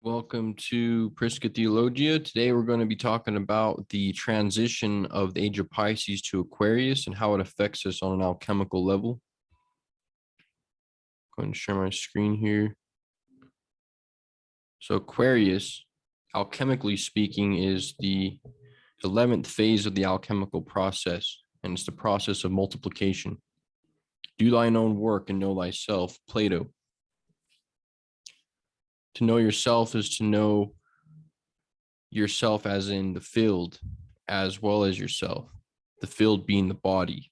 Welcome to Prisca Theologia. Today we're going to be talking about the transition of the age of Pisces to Aquarius and how it affects us on an alchemical level. I'm going to share my screen here. So Aquarius, alchemically speaking, is the 11th phase of the alchemical process, and it's the process of multiplication. Do thine own work and know thyself, Plato. To know yourself is to know yourself as in the field, as well as yourself, the field being the body.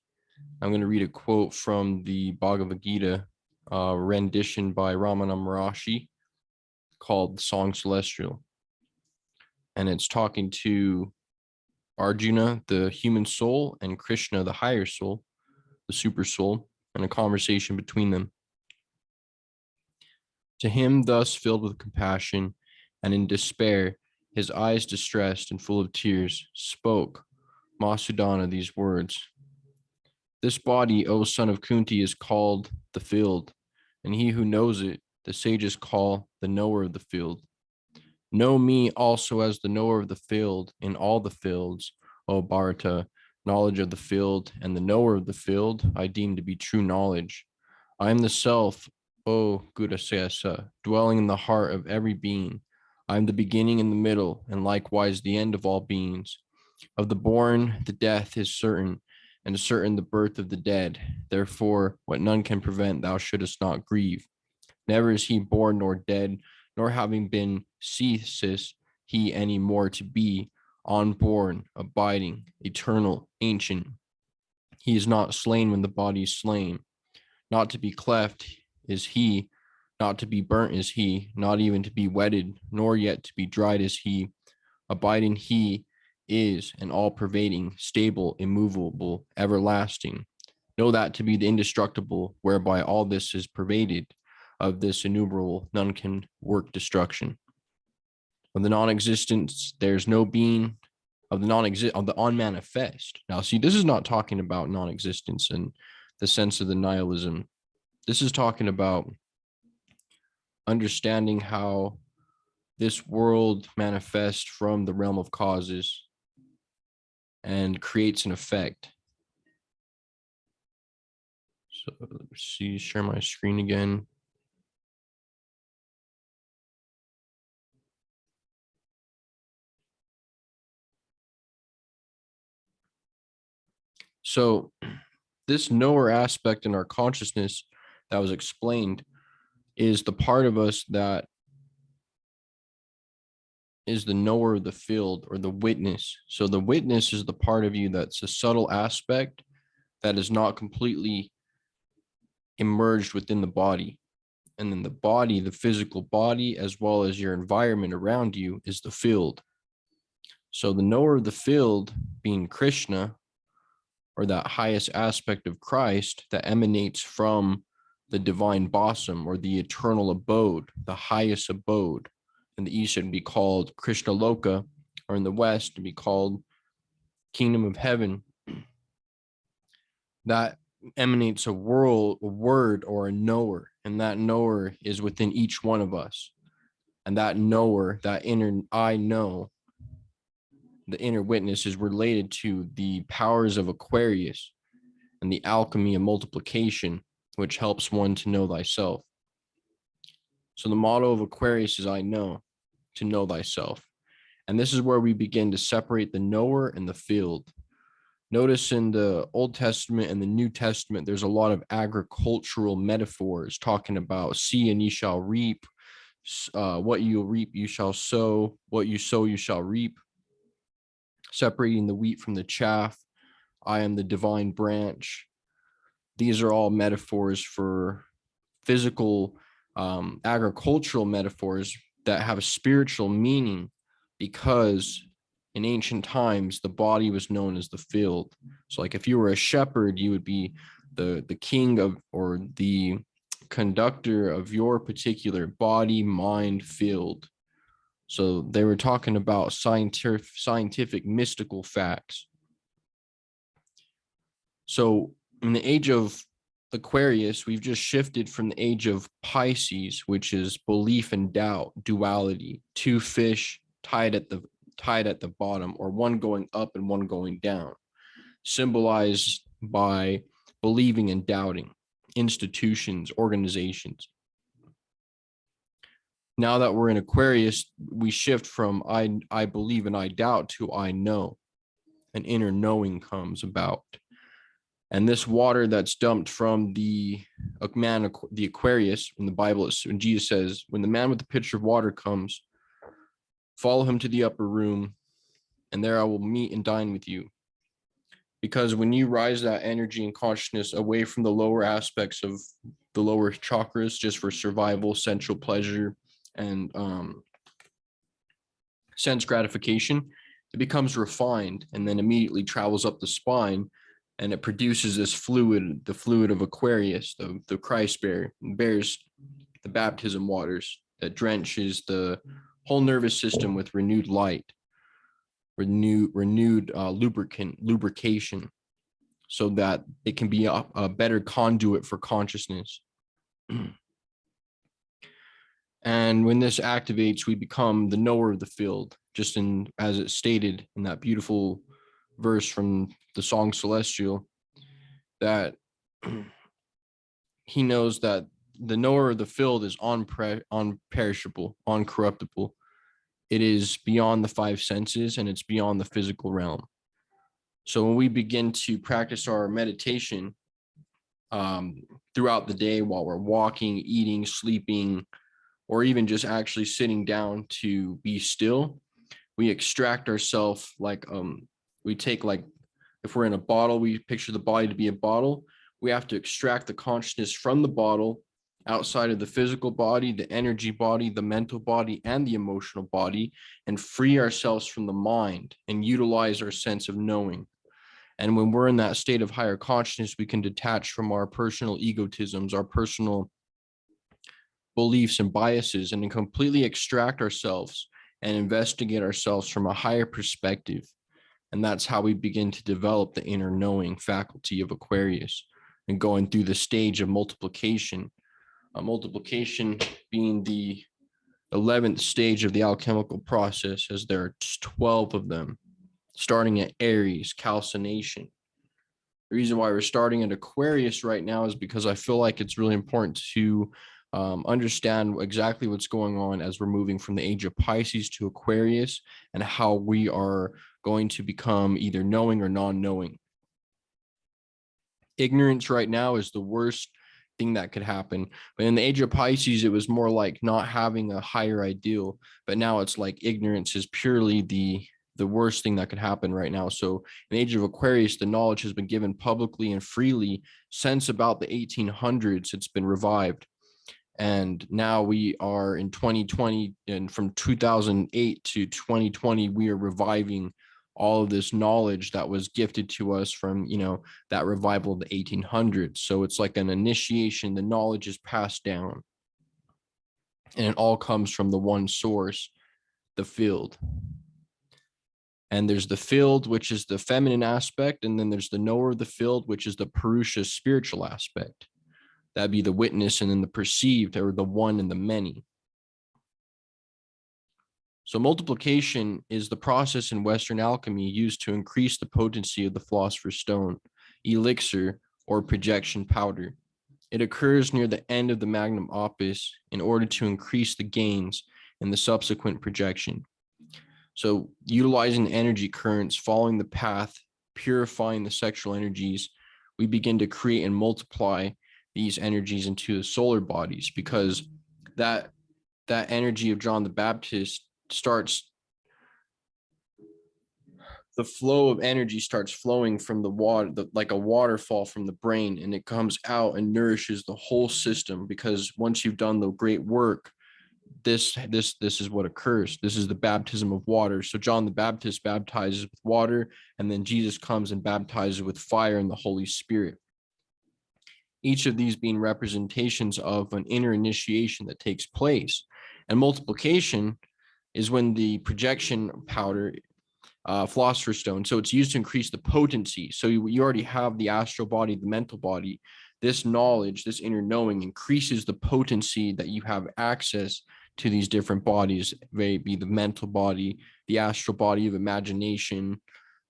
I'm going to read a quote from the Bhagavad Gita, rendition by Ramana Maharishi, called Song Celestial. And it's talking to Arjuna, the human soul, and Krishna, the higher soul, the super soul, and a conversation between them. To him thus filled with compassion and in despair, his eyes distressed and full of tears, spoke Masudana these words. This body, O son of Kunti, is called the field, and he who knows it, the sages call the knower of the field. Know me also as the knower of the field in all the fields, O Bharata. Knowledge of the field and the knower of the field I deem to be true knowledge. I am the self, O Gudasesa, dwelling in the heart of every being. I am the beginning and the middle, and likewise the end of all beings. Of the born, the death is certain, and certain the birth of the dead. Therefore, what none can prevent, thou shouldest not grieve. Never is he born nor dead, nor having been ceases he any more to be, unborn, abiding, eternal, ancient. He is not slain when the body is slain. Not to be cleft is he, not to be burnt is he, not even to be wetted, nor yet to be dried is he. Abiding he is, and all-pervading, stable, immovable, everlasting. Know that to be the indestructible, whereby all this is pervaded. Of this innumerable, none can work destruction. Of the non-existence, there's no being. Of the unmanifest. Now, see, this is not talking about non-existence in the sense of the nihilism. This is talking about understanding how this world manifests from the realm of causes and creates an effect. So let's see, share my screen again. So this knower aspect in our consciousness that was explained is the part of us that is the knower of the field, or the witness. So the witness is the part of you that's a subtle aspect that is not completely emerged within the body. And then the body, the physical body, as well as your environment around you, is the field. So the knower of the field being Krishna, or that highest aspect of Christ that emanates from the divine bosom, or the eternal abode, the highest abode. In the East, it'd be called Krishna Loka, or in the West, it'd be called Kingdom of Heaven. That emanates a word, or a knower, and that knower is within each one of us. And that knower, that inner I know, the inner witness, is related to the powers of Aquarius and the alchemy of multiplication, which helps one to know thyself. So the motto of Aquarius is I know, to know thyself. And this is where we begin to separate the knower and the field. Notice in the Old Testament and the New Testament, there's a lot of agricultural metaphors talking about see and ye shall reap, what you reap you shall sow, what you sow you shall reap, separating the wheat from the chaff. I am the divine branch. These are all metaphors for physical, agricultural metaphors that have a spiritual meaning, because in ancient times, the body was known as the field. So like if you were a shepherd, you would be the king of, or the conductor of your particular body, mind, field. So they were talking about scientific mystical facts. So in the age of Aquarius, we've just shifted from the age of Pisces, which is belief and doubt, duality, two fish tied at the bottom, or one going up and one going down, symbolized by believing and doubting, institutions, organizations. Now that we're in Aquarius, we shift from I believe and I doubt to I know. An inner knowing comes about. And this water that's dumped from the Aquarius in the Bible, when Jesus says, when the man with the pitcher of water comes, follow him to the upper room, and there I will meet and dine with you. Because when you rise that energy and consciousness away from the lower aspects of the lower chakras, just for survival, sensual pleasure, and sense gratification, it becomes refined and then immediately travels up the spine, and it produces this fluid, the fluid of Aquarius, the Christ bears the baptism waters that drenches the whole nervous system with renewed light, renewed lubrication, so that it can be a better conduit for consciousness. And when this activates, we become the knower of the field, just as it stated in that beautiful verse from the song Celestial, that he knows that the knower of the field is unperishable, uncorruptible. It is beyond the five senses, and it's beyond the physical realm. So when we begin to practice our meditation throughout the day, while we're walking, eating, sleeping, or even just actually sitting down to be still, we extract ourselves we take, like, if we're in a bottle, we picture the body to be a bottle. We have to extract the consciousness from the bottle outside of the physical body, the energy body, the mental body, and the emotional body, and free ourselves from the mind and utilize our sense of knowing. And when we're in that state of higher consciousness, we can detach from our personal egotisms, our personal beliefs and biases, and then completely extract ourselves and investigate ourselves from a higher perspective. And that's how we begin to develop the inner knowing faculty of Aquarius, and going through the stage of multiplication. Multiplication being the 11th stage of the alchemical process, as there are 12 of them, starting at Aries, calcination. The reason why we're starting at Aquarius right now is because I feel like it's really important to understand exactly what's going on as we're moving from the age of Pisces to Aquarius, and how we are going to become either knowing or non-knowing. Ignorance right now is the worst thing that could happen. But in the age of Pisces, it was more like not having a higher ideal. But now it's like ignorance is purely the worst thing that could happen right now. So in the age of Aquarius, the knowledge has been given publicly and freely since about the 1800s. It's been revived. And now we are in 2020, and from 2008 to 2020, we are reviving all of this knowledge that was gifted to us from, that revival of the 1800s. So it's like an initiation. The knowledge is passed down, and it all comes from the one source, the field. And there's the field, which is the feminine aspect. And then there's the knower of the field, which is the Purusha spiritual aspect. That'd be the witness, and then the perceived, or the one and the many. So multiplication is the process in Western alchemy used to increase the potency of the philosopher's stone, elixir, or projection powder. It occurs near the end of the magnum opus in order to increase the gains in the subsequent projection. So utilizing the energy currents, following the path, purifying the sexual energies, we begin to create and multiply these energies into the solar bodies, because that energy of John the Baptist starts, the flow of energy starts flowing from the water, like a waterfall from the brain, and it comes out and nourishes the whole system. Because once you've done the great work, this is what occurs. This is the baptism of water. So John the Baptist baptizes with water, and then Jesus comes and baptizes with fire and the Holy Spirit. Each of these being representations of an inner initiation that takes place. And multiplication is when the projection powder, philosopher's stone, so it's used to increase the potency. So you already have the astral body, the mental body, This knowledge, this inner knowing, increases the potency that you have access to these different bodies, maybe the mental body, the astral body of imagination,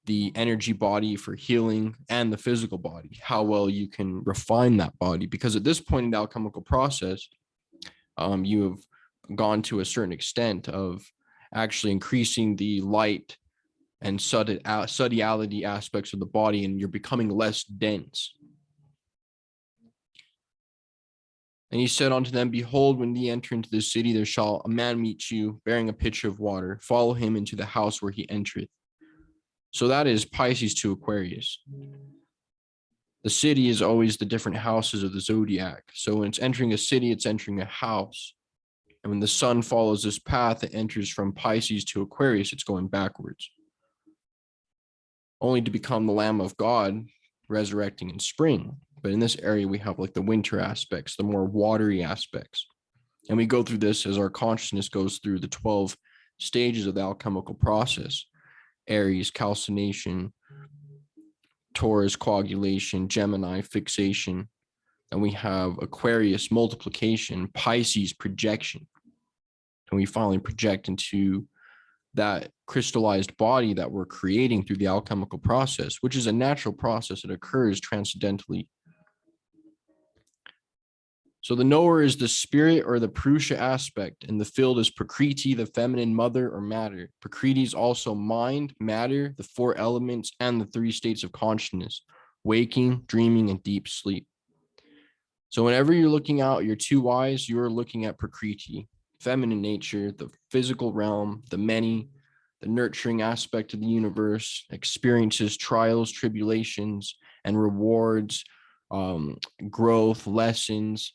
the energy body for healing, and the physical body, how well you can refine that body. Because at this point in the alchemical process, you have gone to a certain extent of actually increasing the light and subtlety aspects of the body, and you're becoming less dense. And he said unto them, behold, when ye enter into the city, there shall a man meet you, bearing a pitcher of water. Follow him into the house where he entereth. So that is Pisces to Aquarius. The city is always the different houses of the zodiac. So when it's entering a city, it's entering a house. And when the sun follows this path, it enters from Pisces to Aquarius, it's going backwards. Only to become the Lamb of God, resurrecting in spring. But in this area, we have like the winter aspects, the more watery aspects. And we go through this as our consciousness goes through the 12 stages of the alchemical process. Aries, calcination, Taurus, coagulation, Gemini, fixation. And we have Aquarius, multiplication, Pisces, projection. And we finally project into that crystallized body that we're creating through the alchemical process, which is a natural process that occurs transcendentally. So the knower is the spirit or the Purusha aspect, and the field is Prakriti, the feminine mother or matter. Prakriti is also mind, matter, the 4 elements, and the 3 states of consciousness, waking, dreaming, and deep sleep. So whenever you're looking out your 2 eyes, you're looking at Prakriti, feminine nature, the physical realm, the many, the nurturing aspect of the universe, experiences, trials, tribulations, and rewards, growth, lessons.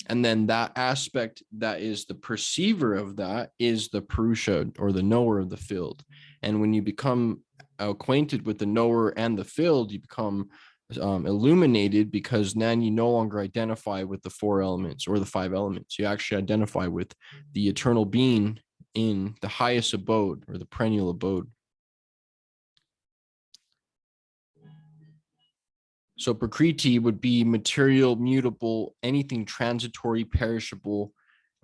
And then that aspect that is the perceiver of that is the Purusha, or the knower of the field. And when you become acquainted with the knower and the field, you become illuminated, because then you no longer identify with the 4 elements or the 5 elements. You actually identify with the eternal being in the highest abode, or the perennial abode. So Prakriti would be material, mutable, anything transitory, perishable,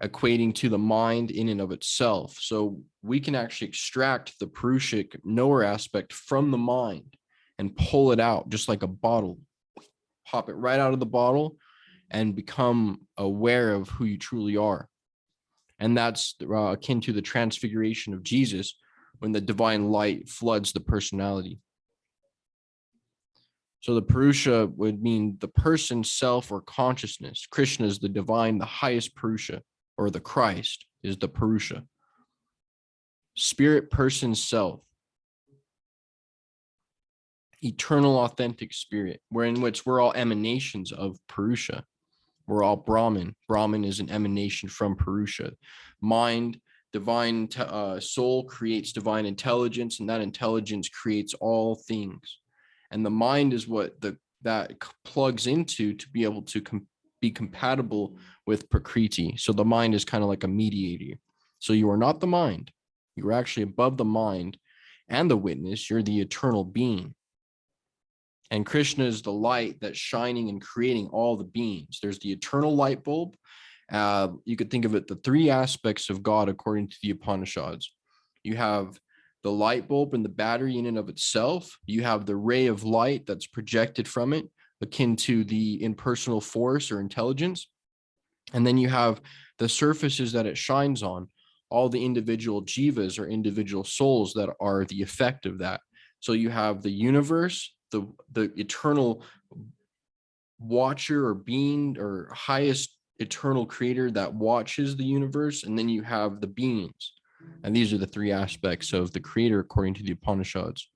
equating to the mind in and of itself. So we can actually extract the Purushic knower aspect from the mind and pull it out just like a bottle, pop it right out of the bottle and become aware of who you truly are. And that's akin to the transfiguration of Jesus, when the divine light floods the personality. So the Purusha would mean the person, self, or consciousness. Krishna is the divine, the highest Purusha, or the Christ is the Purusha. Spirit, person, self. Eternal, authentic spirit, in which we're all emanations of Purusha. We're all Brahman. Brahman is an emanation from Purusha. Mind, divine soul creates divine intelligence, and that intelligence creates all things. And the mind is what that plugs into to be able to be compatible with Prakriti. So the mind is kind of like a mediator. So you are not the mind. You are actually above the mind and the witness. You're the eternal being. And Krishna is the light that's shining and creating all the beings. There's the eternal light bulb. You could think of it, the 3 aspects of God according to the Upanishads. You have the light bulb and the battery in and of itself. You have the ray of light that's projected from it, akin to the impersonal force or intelligence. And then you have the surfaces that it shines on, all the individual jivas or individual souls that are the effect of that. So you have the universe, the eternal watcher or being or highest eternal creator that watches the universe, and then you have the beings. And these are the 3 aspects of the creator according to the Upanishads.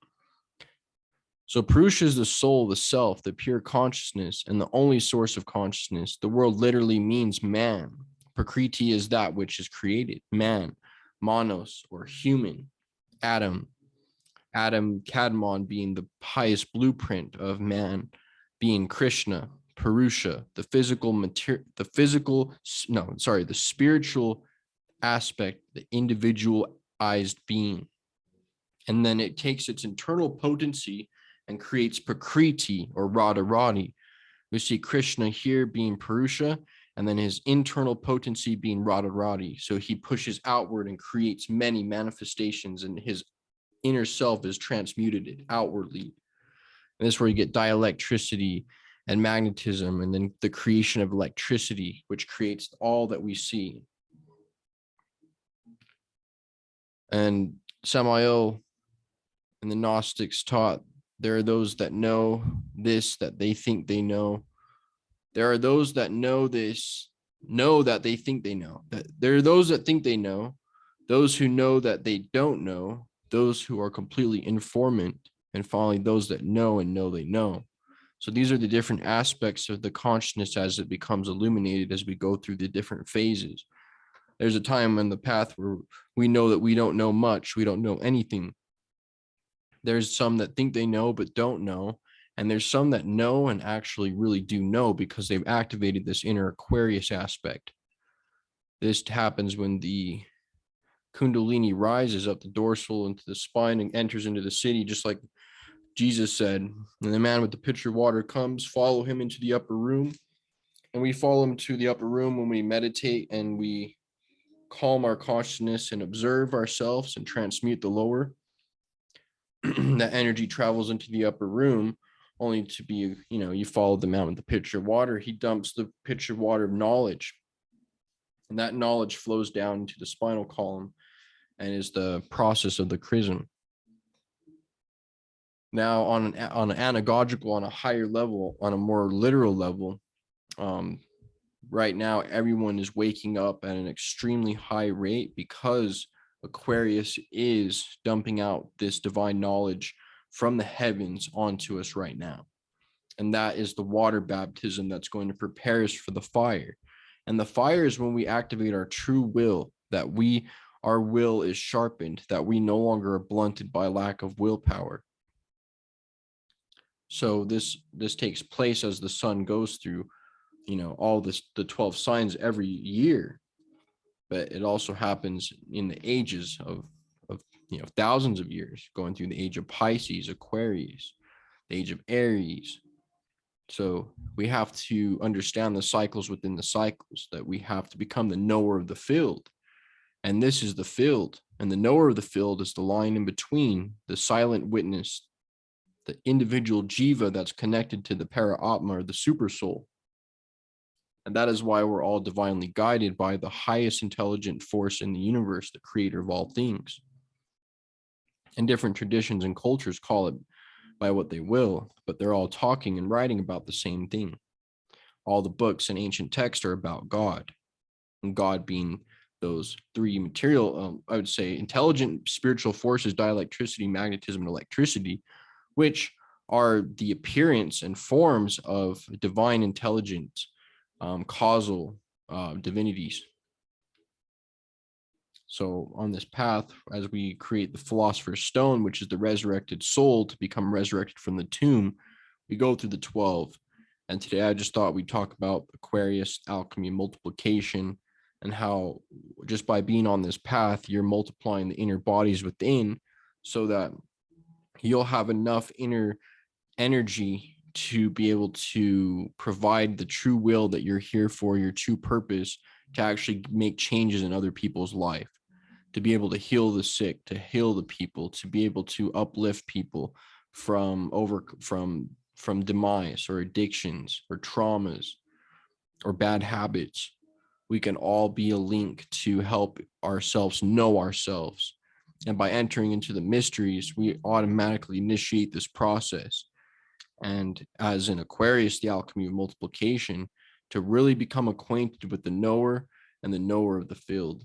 So Purusha is the soul, the self, the pure consciousness, and the only source of consciousness. The word literally means man. Prakriti is that which is created, man. Manos, or human. Adam, Kadmon being the highest blueprint of man, being Krishna. Purusha, the spiritual aspect, the individualized being. And then it takes its internal potency and creates Prakriti, or Radharani, We see Krishna here being Purusha, and then his internal potency being Radharani. So he pushes outward and creates many manifestations, and his inner self is transmuted outwardly. And this is where you get dielectricity and magnetism, and then the creation of electricity, which creates all that we see. And Samael and the Gnostics taught there are those that know this, that they think they know. There are those that know this, know that they think they know. That there are those that think they know, those who know that they don't know, those who are completely informant, and finally those that know and know they know. So these are the different aspects of the consciousness as it becomes illuminated as we go through the different phases. There's a time in the path where we know that we don't know much, we don't know anything. There's some that think they know but don't know, and there's some that know and actually really do know because they've activated this inner Aquarius aspect. This happens when the Kundalini rises up the dorsal into the spine and enters into the city, just like Jesus said. And the man with the pitcher of water comes, follow him into the upper room. And we follow him to the upper room when we meditate and we calm our consciousness and observe ourselves and transmute the lower. That energy travels into the upper room only to be, you follow the man with the pitcher of water. He dumps the pitcher of water of knowledge. And that knowledge flows down into the spinal column and is the process of the chrism. Now, on an anagogical, on a higher level, on a more literal level, right now, everyone is waking up at an extremely high rate because Aquarius is dumping out this divine knowledge from the heavens onto us right now. And that is the water baptism that's going to prepare us for the fire. And the fire is when we activate our true will, that our will is sharpened, that we no longer are blunted by lack of willpower. So this takes place as the sun goes through, all the 12 signs every year, but it also happens in the ages of thousands of years, going through the age of Pisces, Aquarius, the age of Aries. So we have to understand the cycles within the cycles, that we have to become the knower of the field. And this is the field. And the knower of the field is the line in between the silent witness, the individual jiva that's connected to the para-atma, or the super soul. And that is why we're all divinely guided by the highest intelligent force in the universe, the creator of all things. And different traditions and cultures call it by what they will, but they're all talking and writing about the same thing. All the books and ancient texts are about God, and God being those three material, I would say, intelligent spiritual forces: dielectricity, magnetism, and electricity, which are the appearance and forms of divine intelligence, causal divinities. So on this path, as we create the Philosopher's Stone, which is the resurrected soul to become resurrected from the tomb, we go through the 12. And today I just thought we'd talk about Aquarius, alchemy, multiplication, and how just by being on this path, you're multiplying the inner bodies within, so that you'll have enough inner energy to be able to provide the true will that you're here for, your true purpose, to actually make changes in other people's life, to be able to heal the sick, to heal the people, to be able to uplift people from demise or addictions or traumas or bad habits. We can all be a link to help ourselves know ourselves. And by entering into the mysteries, we automatically initiate this process. And as in Aquarius, the alchemy of multiplication, to really become acquainted with the knower and the knower of the field.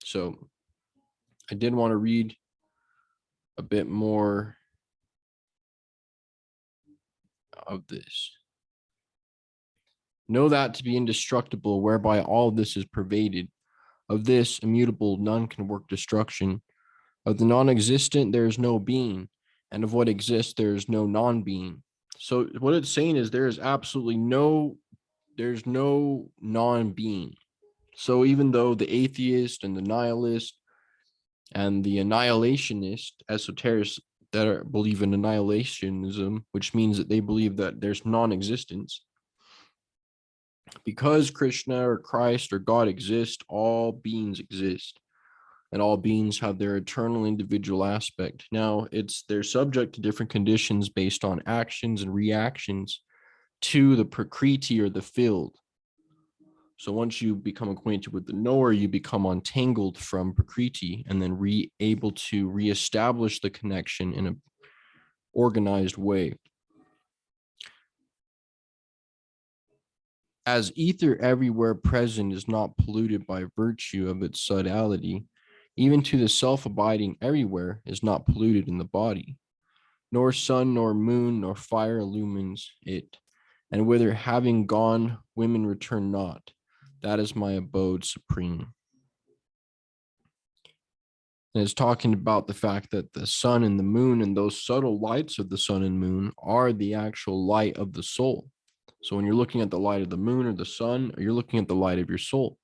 So I did want to read a bit more of this. Know that to be indestructible, whereby all this is pervaded. Of this immutable, none can work destruction. Of the non-existent, there is no being, and of what exists, there is no non-being. So what it's saying is there's no non-being. So even though the atheist and the nihilist and the annihilationist, esoterics that believe in annihilationism, which means that they believe that there's non-existence, Because Krishna or Christ or God exist, all beings exist, and all beings have their eternal individual aspect. Now, they're subject to different conditions based on actions and reactions to the Prakriti or the field. So once you become acquainted with the knower, you become untangled from Prakriti and then able to reestablish the connection in an organized way. As ether everywhere present is not polluted by virtue of its subtlety, even to the self-abiding everywhere is not polluted in the body. Nor sun, nor moon, nor fire illumines it. And whither having gone, women return not. That is my abode supreme. And it's talking about the fact that the sun and the moon and those subtle lights of the sun and moon are the actual light of the soul. So when you're looking at the light of the moon or the sun, you're looking at the light of your soul.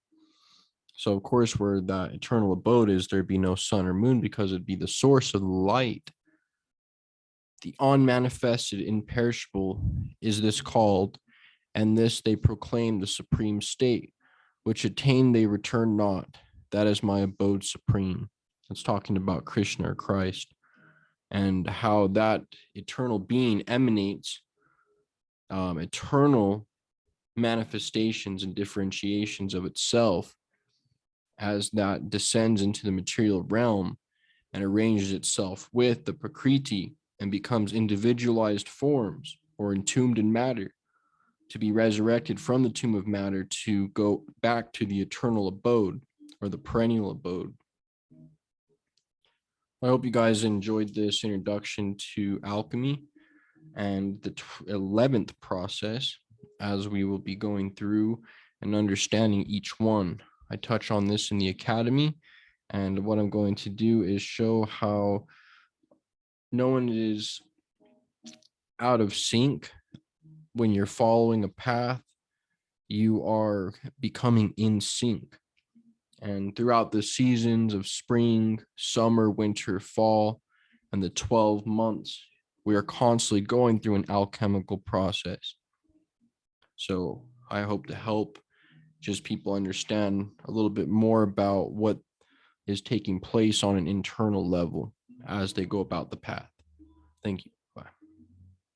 So of course, where that eternal abode is, there'd be no sun or moon because it'd be the source of the light. The unmanifested, imperishable is this called, and this they proclaim the supreme state, which attain they return not. That is my abode supreme. It's talking about Krishna or Christ and how that eternal being emanates eternal manifestations and differentiations of itself as that descends into the material realm and arranges itself with the Prakriti and becomes individualized forms or entombed in matter to be resurrected from the tomb of matter to go back to the eternal abode or the perennial abode. I hope you guys enjoyed this introduction to alchemy and the 11th process, as we will be going through and understanding each one. I touch on this in the academy, and what I'm going to do is show how no one is out of sync. When you're following a path, you are becoming in sync. And throughout the seasons of spring, summer, winter, fall, and the 12 months, we are constantly going through an alchemical process. So I hope to help just people understand a little bit more about what is taking place on an internal level as they go about the path. Thank you.